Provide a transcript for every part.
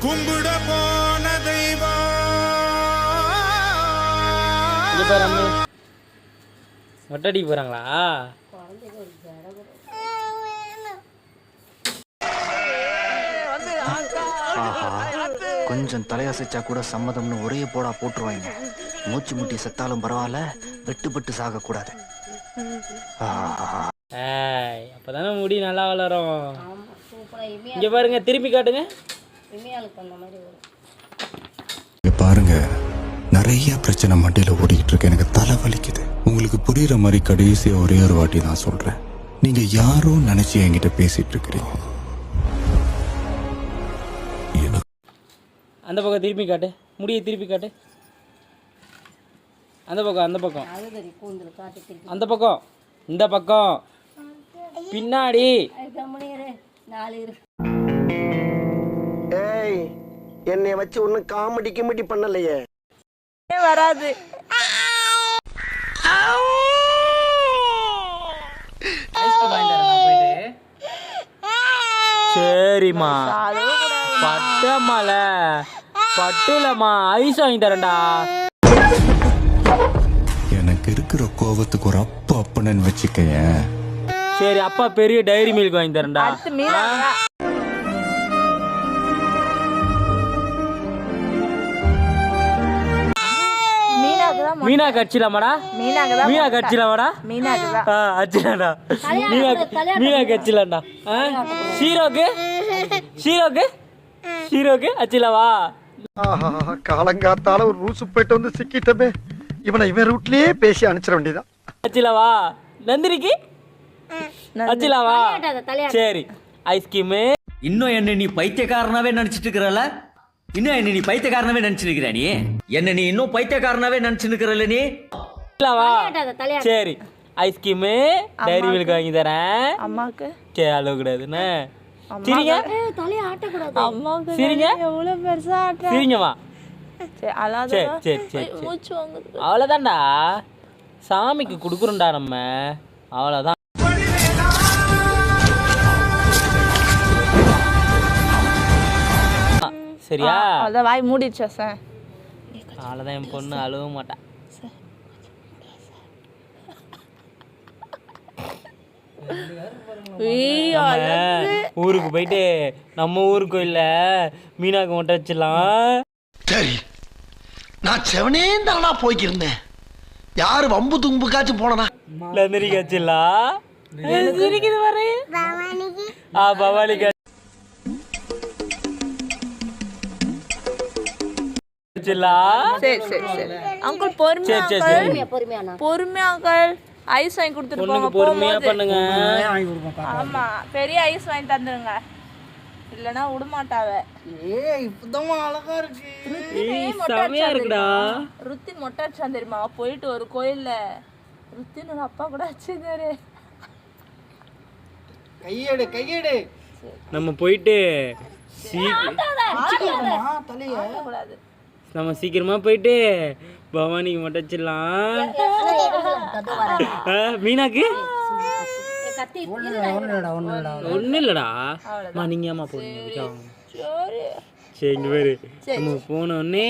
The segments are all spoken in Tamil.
கும்பிட போன தெய்வம். ஒட்டடி போறாங்களா? கொஞ்சம் தலையசைச்சா கூட சம்மதம்னு ஒரே போடா போட்டுருவாங்க. மூச்சு முட்டி செத்தாலும் பரவாயில்ல, வெட்டுப்பட்டு சாக கூடாது. அப்பதானே முடி நல்லா வளரும். இங்க பாருங்க, திருப்பி காட்டுங்க. பாருங்க, நிறைய பிரச்சனை மண்டையில ஓடிக்கிட்டு இருக்கு. எனக்கு தலை வலிக்குது. உங்களுக்கு புரியுற மாதிரி கடைசியா ஒரே ஒரு வாட்டி நான் சொல்றேன். நீங்க யாரும் நினைச்சு என்கிட்ட பேசிட்டு இருக்கிறீங்க. அந்த பக்கம் திருப்பி காட்டு, முடியை திருப்பி காட்டு. அந்த பக்கம், அந்த பக்கம், அந்த பக்கம், இந்த பக்கம், பின்னாடி. ஏய், என்னை வச்சு ஒன்னும் காமெடி கிமெடி பண்ணலையே. வராது. சரிம்மா, பட்டமல பட்டுலம்மா, ஐஸ் வாங்கி தரேன்டா. எனக்கு இருக்கிற கோபத்துக்கு ஒரு அப்பா அப்பனன்னு வச்சுக்கேன். சரி, அப்பா பெரிய டைரி மில்க் வாங்கி தரேன்டா. மீனா கட்சிலாமாடா? மீனா கட்சிலாமாடா? அச்சிலாடா, மீனா கட்சிலாண்டா. ஷீரோக்கு ஷீரோக்கு ஷீரோக்கு அச்சிலாவா? காலங்காத்தால ஒரு ரூசு போயிட்டு வந்து சிக்கிட்டமே. இவனை இவன் ரூட்லயே பேசி அனுப்பிச்சிட வேண்டியதான். அச்சிலாவா? நந்தினிக்கு அச்சிலாவா? சரி, ஐஸ்கிரீமு. இன்னும் என்ன நீ பைத்தியக்காரனாவே நினைச்சிட்டு இருக்கிறல? இன்னும் என்ன நீ பைத்தியக்காரனாவே நினைச்சிட்டு இருக்கிற? நீ என்ன நீ இன்னும் பைத்தியக்காரனாவே நினைச்சிட்டு இருக்கிறல? நீ சரி, ஐஸ்கிரீமு டைரி மில்க் வாங்கி தரேன். அம்மாக்கு சரி, அழுவ கூடாதுன்னு சிரிங்க. சிரிங்க, சிரிங்கம்மா. சரி சரி சரி, அவ்வளோதான்டா. சாமிக்கு கொடுக்குறோம்டா நம்ம, அவ்வளோதான். சரியா? அதான் வாய் மூடிடுச்சா சார்? அவ்வளோதான், என் பொண்ணு அழுவ மாட்டா. ஊருக்கு போயிட்டு நம்ம ஊர் கோயில்ல மீனாக்கு மொட்டை வச்சிடலாம். சரி, நான் செவனே தானா போய்க்கிருந்தேன். யாரு வம்பு தும்புக்காச்சும் போனா நந்தினிக்கு வச்சிடலாம். சிரிக்குது பாரு. பவானிக்கு சரி சரி சரி அங்கிள், பொறுமையா அங்கிள். ஐஸ் வாங்கி கொடுத்துட்டு போங்க. பொறுமையா பண்ணுங்க. ஆமா, பெரிய ஐஸ் வாங்கி தந்துருங்க, இல்லனா விட மாட்டாவ. இப்பதான் அழகா இருக்கு. செமையா இருக்குடா. ருத்தின் மொட்டை அடிச்சான் தெரியுமா? போயிட்டு ஒரு கோயில்ல ருத்தின் அப்பா கூட வச்சிருந்தாரு. கையெடு கையெடு. நம்ம போயிட்டு நம்ம சீக்கிரமா போயிட்டு பவானிக்கு மட்டும் வச்சிடலாம். மீனாக்கு ஒன்னும் இல்லடா. நீங்க ஏமா போடுங்க? சரி, இங்க பேரு நம்ம போன உடனே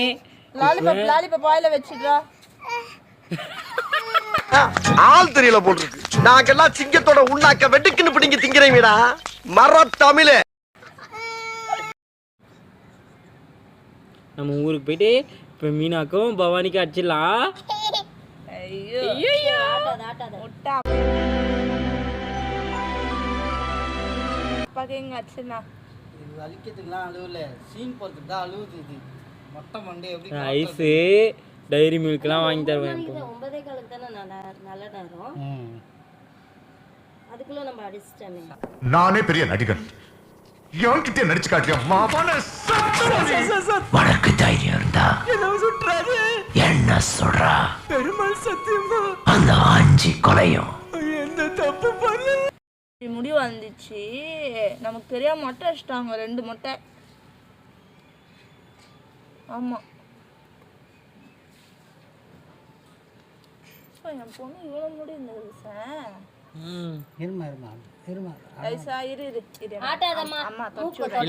லாலிபாப் வாயில வச்சிடுறா. ஆள் தெரியல போட்டுருக்கு. நாங்கெல்லாம் சிங்கத்தோட உண்ணாக்க வெட்டுக்குன்னு பிடிங்க திங்கிறீங்கடா. மர தமிழே. நம்ம ஊருக்கு போயிட்டு இப்போ மீனாக்கும் பவானிக்கும் அடிச்சிடலாம். ஐஸு டைரி மில்க்லாம் வாங்கி தருவேன். நானே பெரிய நடிகன், என்கிட்ட நடிச்சு காட்டியா? உனக்கு தைரியம் இருந்தா என்ன சொல்றா? பெருமாள் சத்தியமா அந்த 5 கொலையும் எந்த தப்பு பண்ணல. முடி வந்துச்சு, நமக்கு தெரியாம மொட்டை அடிச்சிட்டாங்க. 2 மொட்டை. ஆமா, என் பொண்ணு இவ்வளவு முடி இருந்தது சார்.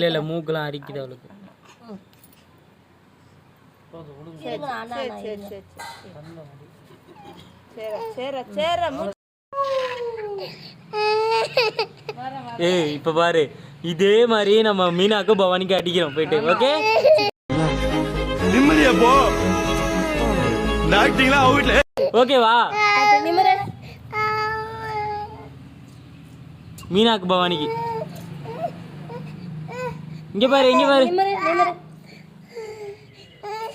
இல்ல மூக்கெல்லாம் அரிக்குது அவளுக்கு. இருங்க, அண்ணா, அண்ணா, இருங்க. சரி சரி ஏய் இப்ப பாரு இதே மாதிரி நம்ம மீனாக்கு பவானிக்கு அடிக்கிறோம் போயிட்டு. ஓகே நிம்மதியா போ. டாக்டிங்களா அவங்க வீட்டுல. ஓகேவா? மீனாக்கு பவானிக்கு இங்க பாரு இங்க பாரு.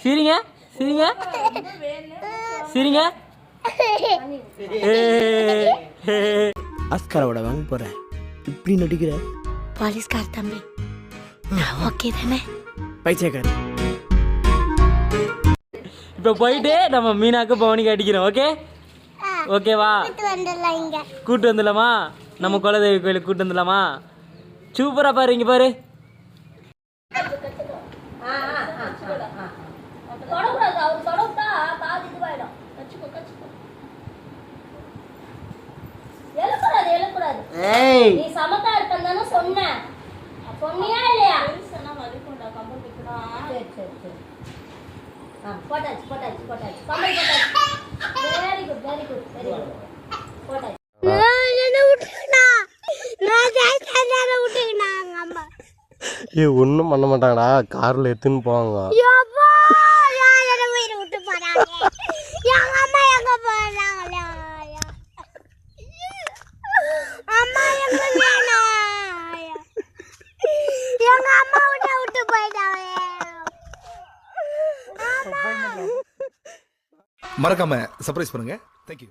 சிரிங்க சிரிங்க சிரிங்க. ஆஸ்காரோட வாங்க போறேன். இப்படி நடிக்கிற போலீஸ்கார் தம்பி ஓகே தானே? பைத்தியக்காரன். இப்ப போயிட்டு நம்ம மீனாக்கு பவானிக்கு அடிக்கிறோம். ஓகே ஓகேவா? கூட்டு வந்துடலாமா? நம்ம குலதெய்வ கோயிலுக்கு கூட்டு வந்துடலாமா? சூப்பரா பாரு இங்க பாரு. தொடக்கூடாது, அவர் தொடவிட்டா காது இதுவாயிடும். கச்சுக்கோ கச்சுக்கோ. எழுக்கூடாது எழுக்கூடாது. நீ சமத்தா இருக்கன்னு சொன்னேன். சொன்னியா இல்லையா? சொன்னா மதிக்கொண்டா கம்பல் விட்டுடா. சரி சரி சரி. போட்டாச்சு போட்டாச்சு போட்டாச்சு. கம்பல் போட்டாச்சு. Very good very good very good. போட்டாச்சு. ஏ ஒன்றும் பண்ண மாட்டாங்கடா, காரில் எடுத்துன்னு போவாங்க. மறக்காம சர்ப்ரைஸ் பண்ணுங்க. தேங்க்யூ.